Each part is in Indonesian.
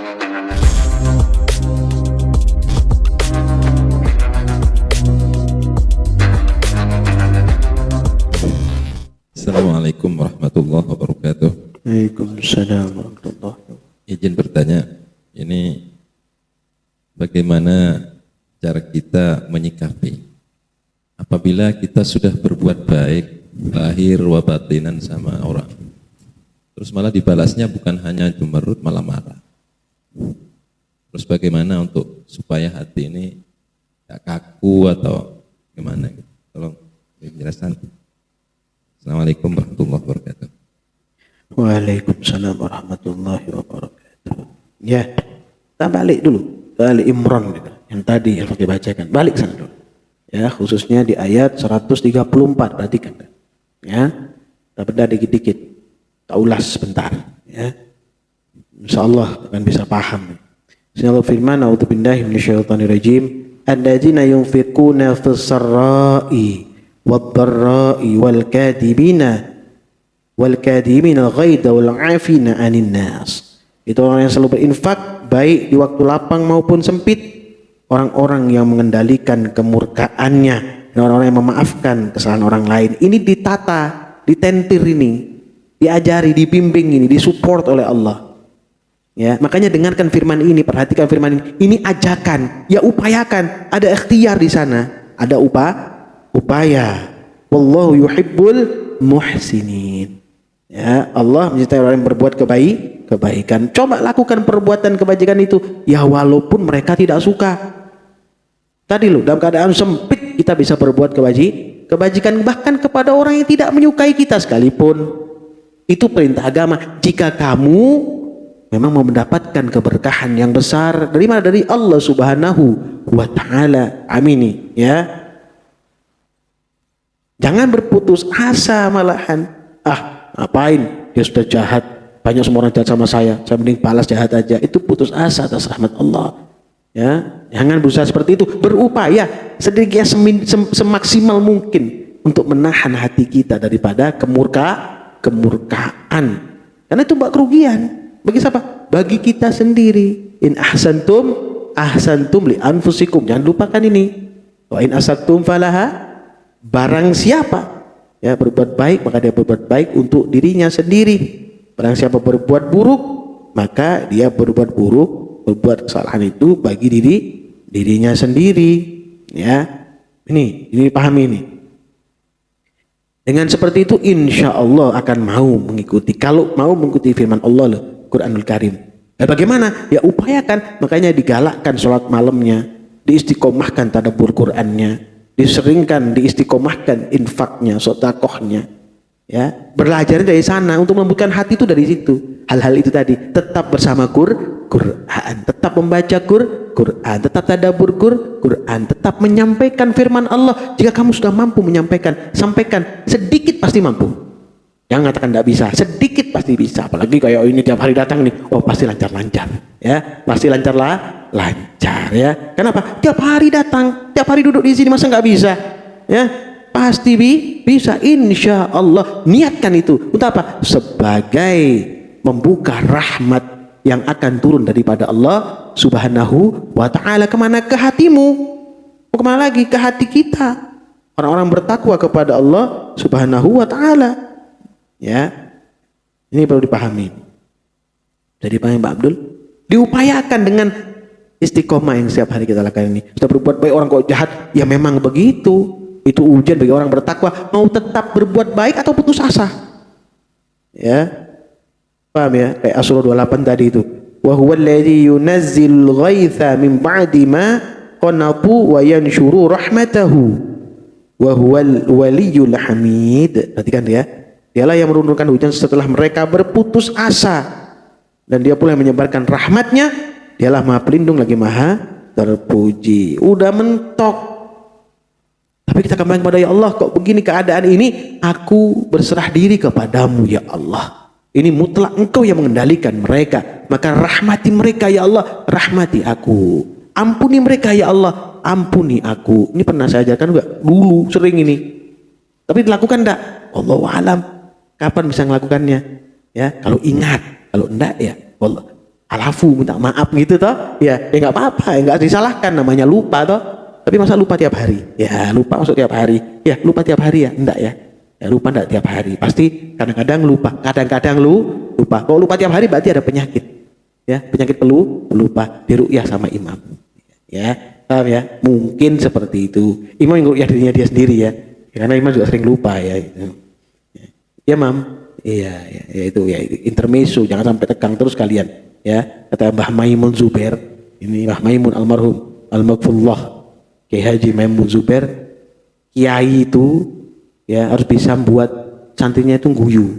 Assalamualaikum warahmatullahi wabarakatuh. Waalaikumsalam warahmatullahi wabarakatuh. Izin bertanya, ini bagaimana cara kita menyikapi apabila kita sudah berbuat baik lahir wa batinan sama orang, terus malah dibalasnya bukan hanya cemberut malah marah. Terus bagaimana untuk supaya hati ini gak kaku atau gimana gitu? Tolong dijelaskan. Assalamualaikum warahmatullahi wabarakatuh. Waalaikumsalam warahmatullahi wabarakatuh. Ya, kita balik dulu ke Ali Imran gitu. Yang tadi yang kita bacakan. Balik sana dulu. Ya, khususnya di ayat 134, perhatikan. Ya, kita bedah dikit-dikit. Kita ulas sebentar. Ya, insyaallah akan bisa paham. Bismillah firman, a'udzubillahi minasyaitonirrajim. Alladzina yunfiquna fis-sarra'i wad-dharra'i wal-kadhibina ghaidha wal-'afina 'anil nas. Itu orang yang selalu berinfak baik di waktu lapang maupun sempit, orang-orang yang mengendalikan kemurkaannya dan orang-orang yang memaafkan kesalahan orang lain. Ini ditata, ditentir ini, diajari, dibimbing ini, disupport oleh Allah. Ya, makanya dengarkan firman ini, perhatikan firman ini. Ini ajakan, ya upayakan, ada ikhtiar di sana, ada upaya. Wallahu yuhibbul muhsinin. Ya, Allah mencintai orang yang berbuat kebaikan. Coba lakukan perbuatan kebajikan itu, ya walaupun mereka tidak suka. Tadi loh, dalam keadaan sempit kita bisa berbuat kebajikan bahkan kepada orang yang tidak menyukai kita sekalipun. Itu perintah agama. Jika kamu memang mau mendapatkan keberkahan yang besar dari mana? Dari Allah Subhanahu wa taala. Amini, ya. Jangan berputus asa malahan. Ngapain? Dia sudah jahat. Banyak semua orang jahat sama saya mending balas jahat aja. Itu putus asa atas rahmat Allah. Ya, jangan berusaha seperti itu. Berupaya sedikit semaksimal mungkin untuk menahan hati kita daripada kemurkaan. Karena itu mbak kerugian. Bagi siapa? Bagi kita sendiri. In ahsantum li anfusikum. Jangan lupakan ini. Wa in asatum falaha. Barang siapa ya berbuat baik, maka dia berbuat baik untuk dirinya sendiri. Barang siapa berbuat buruk, maka dia berbuat berbuat kesalahan itu bagi dirinya sendiri. Ya, ini pahami ini. Dengan seperti itu, insya Allah akan mau mengikuti. Kalau mau mengikuti firman Allah, Quranul Karim. Bagaimana? Ya upayakan. Makanya digalakkan sholat malamnya, diistiqomahkan tadabbur Qurannya, diseringkan, diistiqomahkan infaknya, sedekahnya. Ya, belajar dari sana untuk melembutkan hati itu dari situ. Hal-hal itu tadi, tetap bersama Quran, tetap membaca Quran, tetap tadabbur Quran, tetap menyampaikan firman Allah. Jika kamu sudah mampu menyampaikan, sampaikan. Sedikit pasti mampu. Jangan katakan tidak bisa, sedikit pasti bisa. Apalagi kayak ini tiap hari datang nih, oh pasti lancar-lancar. Ya, pasti lancar ya. Kenapa? Tiap hari datang, tiap hari duduk di sini, masa nggak bisa? Ya, pasti bisa. Insya Allah. Niatkan itu untuk apa? Sebagai membuka rahmat yang akan turun daripada Allah Subhanahu wa taala. Kemana? Ke hatimu. Mau kemana lagi? Ke hati kita. Orang-orang bertakwa kepada Allah Subhanahu wa taala. Ya, ini perlu dipahami. Jadi pahami Pak Abdul? Diupayakan dengan istiqomah yang setiap hari kita lakukan ini. Sudah berbuat baik, orang kok jahat, ya memang begitu. Itu ujian bagi orang bertakwa. Mau tetap berbuat baik atau putus asa? Ya, paham ya? Kayak Surah 28 tadi itu. Wa huwal ladzi yunazzilul ghaitha min ba'di ma qanatu wa yanshuru rahmatahu wa huwal waliyyul hamid. Perhatikan ya. Dialah yang menurunkan hujan setelah mereka berputus asa, dan dia pula yang menyebarkan rahmatnya. Dialah maha pelindung lagi maha terpuji. Udah mentok, tapi kita kembali kepada ya Allah, kok begini keadaan ini, aku berserah diri kepadamu ya Allah. Ini mutlak engkau yang mengendalikan mereka, maka rahmati mereka ya Allah, rahmati aku. Ampuni mereka ya Allah, ampuni aku. Ini pernah saya ajarkan juga dulu, sering ini, tapi dilakukan enggak? Wallahu a'lam. Kapan bisa melakukannya? Ya, kalau ingat, kalau enggak ya Allah. alafu minta maaf gitu toh, ya nggak apa-apa, ya nggak disalahkan, namanya lupa toh. Tapi masa lupa tiap hari? Ya lupa masuk tiap hari. Ya lupa tiap hari ya? Enggak ya. Ya lupa enggak tiap hari. Pasti kadang-kadang lupa. Kadang-kadang lupa. Kalau lupa tiap hari berarti ada penyakit. Ya penyakit pelupa. Diruqyah sama imam. Ya paham ya? Mungkin seperti itu. Imam yang ruqyah dirinya dia sendiri ya. Karena imam juga sering lupa ya. Ya mam. Iya ya itu ya intermezzo. Jangan sampai tegang terus kalian. Ya kata Mbah Maimun Zubair. Ini Mbah Maimun almarhum al-Maghfurullah. Kiai Haji Maimun Zubair, kiai itu ya harus bisa buat santrinya itu guyu.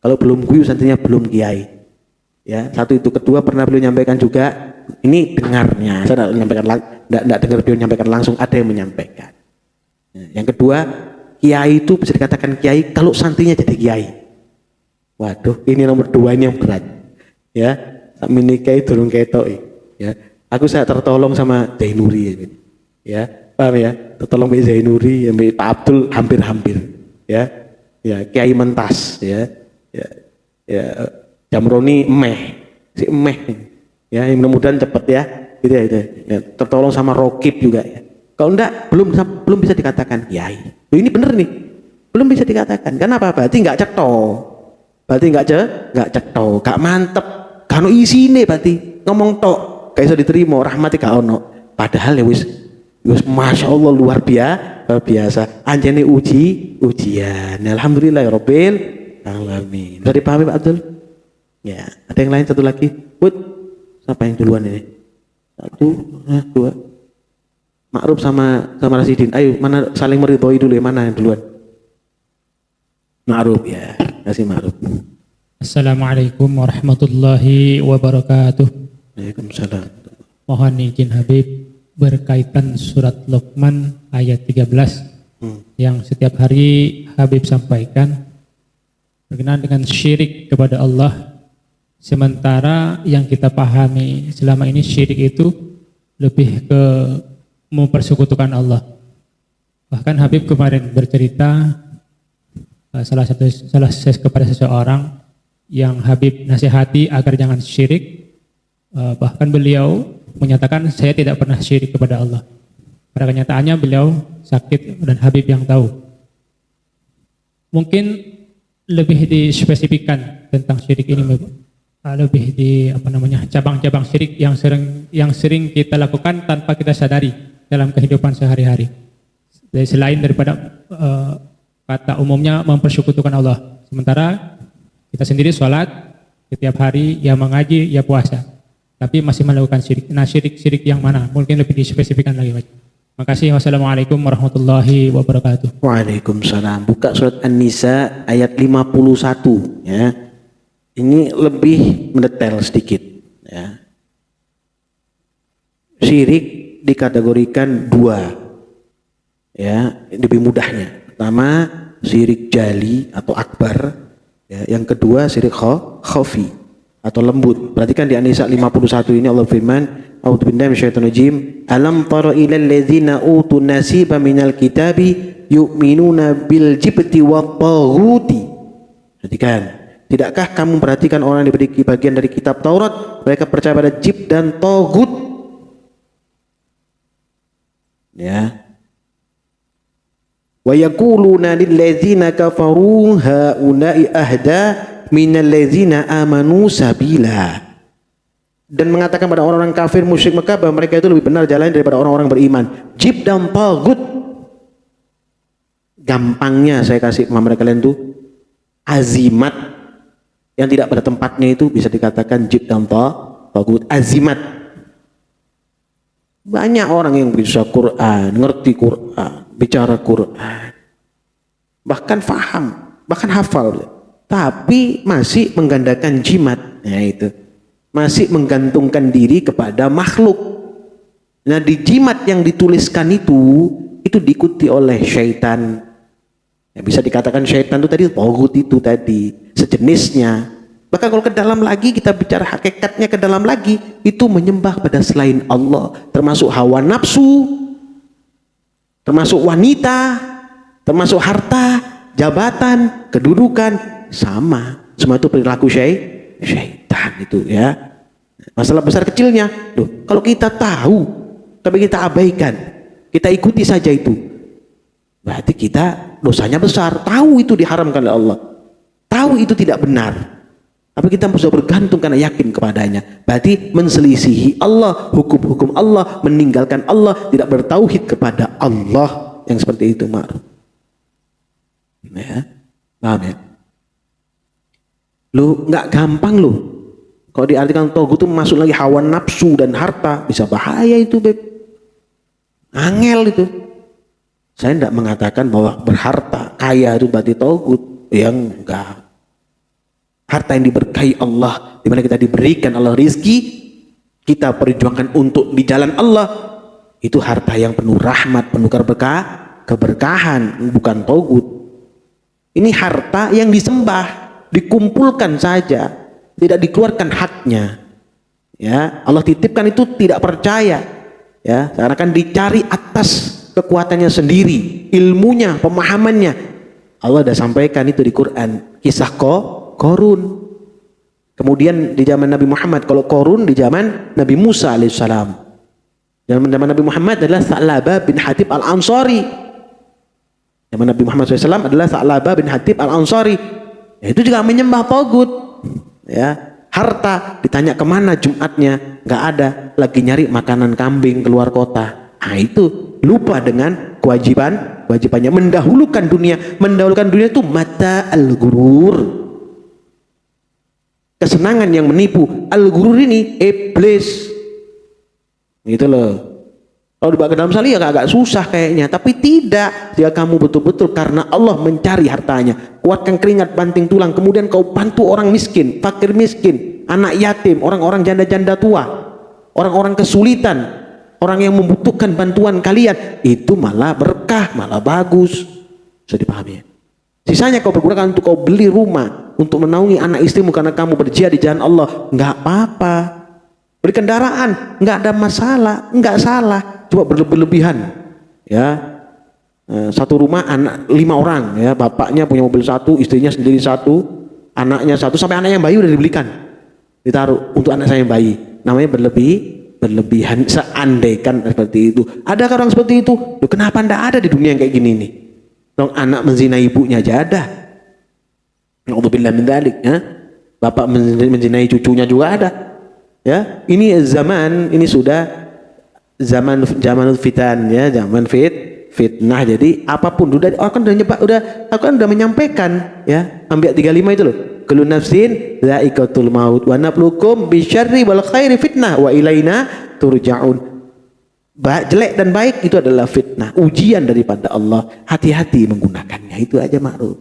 Kalau belum guyu santrinya belum kiai. Ya, satu itu. Kedua pernah beliau menyampaikan juga, ini dengarnya, saya tidak dengar beliau menyampaikan langsung, ada yang menyampaikan. Yang kedua, kiai itu bisa dikatakan kiai kalau santrinya jadi kiai. Waduh, ini nomor 2 ini yang berat. Ya, mini kiai durung ketok. Ya, saya tertolong sama Zainuri. Ya, paham ya? Tertolong Mbak Zainuri, Mbak Pak Abdul hampir-hampir. Ya, Kiai Mentas. Ya, Jamroni si emeh. Ya, mudah-mudahan cepat ya. Gitu ya. Tertolong sama Rokib juga ya. Kalau enggak, belum bisa dikatakan kiai. Ini bener nih, belum bisa dikatakan. Kenapa? Berarti enggak cetok. Berarti enggak cetok, enggak mantep. Kano isine berarti ngomong tok, gak iso diterima, rahmati gak ono. Padahal ya wis Masya Allah luar biasa. Anjani ujian. Alhamdulillah ya Rabbil alamin. Bisa dipahami Pak Abdul? Ya. Ada yang lain satu lagi? Bud, siapa yang duluan ini? 1, 2. Ma'ruf sama Rasidin. Ayo, mana saling meridhoi dulu ya, mana yang duluan? Ma'ruf ya. Kasih Ma'ruf. Assalamualaikum warahmatullahi wabarakatuh. Waalaikumsalam. Mohon izin Habib berkaitan surat Luqman ayat 13 yang setiap hari Habib sampaikan berkenaan dengan syirik kepada Allah, sementara yang kita pahami selama ini syirik itu lebih ke mempersekutukan Allah. Bahkan Habib kemarin bercerita salah kepada seseorang yang Habib nasihati agar jangan syirik, bahkan beliau menyatakan saya tidak pernah syirik kepada Allah. Pada kenyataannya beliau sakit dan Habib yang tahu. Mungkin lebih dispesifikkan tentang syirik ini, lebih di cabang-cabang syirik yang sering kita lakukan tanpa kita sadari dalam kehidupan sehari-hari. Selain daripada kata umumnya mempersekutukan Allah, sementara kita sendiri sholat setiap hari, ya mengaji, ya puasa, tapi masih melakukan syirik. Nah, syirik yang mana? Mungkin lebih dispesifikkan lagi, Pak. Makasih. Wassalamualaikum warahmatullahi wabarakatuh. Waalaikumsalam. Buka surat An-Nisa ayat 51 ya. Ini lebih mendetail sedikit ya. Syirik dikategorikan 2 ya, lebih mudahnya. Pertama, syirik jali atau akbar ya. Yang kedua, syirik khafi atau lembut. Perhatikan di An-Nisa 51 ini Allah firman, a'udzubillahi minasyaitonirrajim, alam tara ilal ladzina utu nasiba minal kitabi yu'minuna bil jibti wat taghuti. Perhatikan, tidakkah kamu perhatikan orang yang diberi bagian dari kitab Taurat, mereka percaya pada jib dan taghut. Ya. Wa yaquluna lil ladzina kafaru haula'i ahda minal ladzina amanu sabila, dan mengatakan pada orang-orang kafir musyrik Mekah bahwa mereka itu lebih benar jalan daripada orang-orang beriman. Jib dan taghut, gampangnya saya kasih kepada kalian tuh azimat yang tidak pada tempatnya itu bisa dikatakan jib dan taghut. Azimat, banyak orang yang bisa Quran, ngerti Quran, bicara Quran, bahkan faham, bahkan hafal, tapi masih menggandakan jimat, ya itu, masih menggantungkan diri kepada makhluk. Nah, di jimat yang dituliskan itu diikuti oleh syaitan. Ya, bisa dikatakan syaitan itu tadi, taghut itu tadi, sejenisnya. Bahkan kalau ke dalam lagi, kita bicara hakikatnya ke dalam lagi, itu menyembah pada selain Allah, termasuk hawa nafsu, termasuk wanita, termasuk harta, jabatan, kedudukan, sama. Semua itu perilaku syaitan itu ya. Masalah besar kecilnya, loh, kalau kita tahu tapi kita abaikan, kita ikuti saja itu, berarti kita dosanya besar. Tahu itu diharamkan oleh Allah, tahu itu tidak benar, tapi kita sudah bergantung karena yakin kepadanya. Berarti menselisihi Allah, hukum-hukum Allah, meninggalkan Allah, tidak bertauhid kepada Allah. Yang seperti itu ma'ruf. Ya, paham ya? Lu nggak gampang lu. Kalau diartikan togut itu masuk lagi hawa nafsu dan harta, bisa bahaya itu, beb. Angel itu. Saya tidak mengatakan bahwa berharta, kaya itu berarti togut. Yang enggak. Harta yang diberkahi Allah, di mana kita diberikan Allah rizki, kita perjuangkan untuk di jalan Allah, itu harta yang penuh rahmat, penuh keberkahan, bukan togut. Ini harta yang disembah, dikumpulkan saja, tidak dikeluarkan haknya. Ya, Allah titipkan itu tidak percaya. Ya, karena kan dicari atas kekuatannya sendiri, ilmunya, pemahamannya. Allah sudah sampaikan itu di Quran, kisah Korun. Kemudian di zaman Nabi Muhammad, kalau Korun di zaman Nabi Musa alaihissalam. Zaman Nabi Muhammad adalah Sa'labah bin Hatib al-Ansari. Zaman Nabi Muhammad SAW adalah Sa'labah bin Hatib al-Ansari. Ya, itu juga menyembah togut. Ya, harta ditanya kemana Jumatnya, nggak ada, lagi nyari makanan kambing keluar kota. Nah itu lupa dengan kewajibannya, mendahulukan dunia itu mata al-gurur, kesenangan yang menipu. Al-gurur ini iblis, gitu loh. Kalau dibawa ke dalam sali ya agak susah kayaknya, tapi tidak. Jika kamu betul-betul karena Allah mencari hartanya, kuatkan keringat banting tulang, kemudian kau bantu orang miskin, fakir miskin, anak yatim, orang-orang janda-janda tua, orang-orang kesulitan, orang yang membutuhkan bantuan kalian, itu malah berkah, malah bagus. Bisa dipahami ya? Sisanya kau pergunakan untuk kau beli rumah, untuk menaungi anak istrimu karena kamu berjihad di jalan Allah, nggak apa-apa. Beli kendaraan, nggak ada masalah, nggak salah. Coba berlebihan, ya. Satu rumah anak 5 orang, ya, bapaknya punya mobil 1, istrinya sendiri 1, anaknya 1, sampai anak yang bayi udah dibelikan, ditaruh untuk anak saya yang bayi. Namanya berlebihan. Seandaikan seperti itu, ada orang seperti itu, loh, kenapa ndak ada di dunia yang kayak gini nih? Dong anak menzinai ibunya aja ada. Alhamdulillah min dzalik, ya. Bapak menzinai cucunya juga ada. Ya, ini zaman, ini sudah zaman fitan, ya, zaman fitnah. Jadi apapun aku udah menyampaikan, ya. Ambil 35 itu loh. Kullu nafsin dha'iqatul maut wa nabluukum bisyarri wal khairi fitnah wa ilaina turja'un. Jelek dan baik itu adalah fitnah, ujian daripada Allah. Hati-hati menggunakannya, itu aja makruf.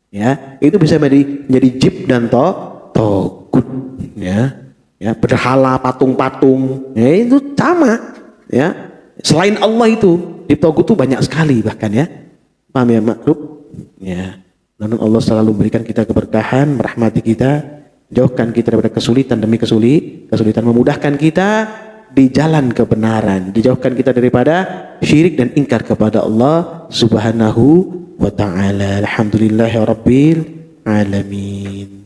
Ya, itu bisa menjadi jib dan togut, ya. Ya, berhala, patung-patung, ya, itu sama. Ya, selain Allah itu di togut itu banyak sekali bahkan, ya. Paham ya makruf? Ya. Namun Allah selalu memberikan kita keberkahan, merahmati kita, jauhkan kita daripada kesulitan demi kesulitan, memudahkan kita di jalan kebenaran, dijauhkan kita daripada syirik dan ingkar kepada Allah Subhanahu wa ta'ala. Alhamdulillahirabbil alamin.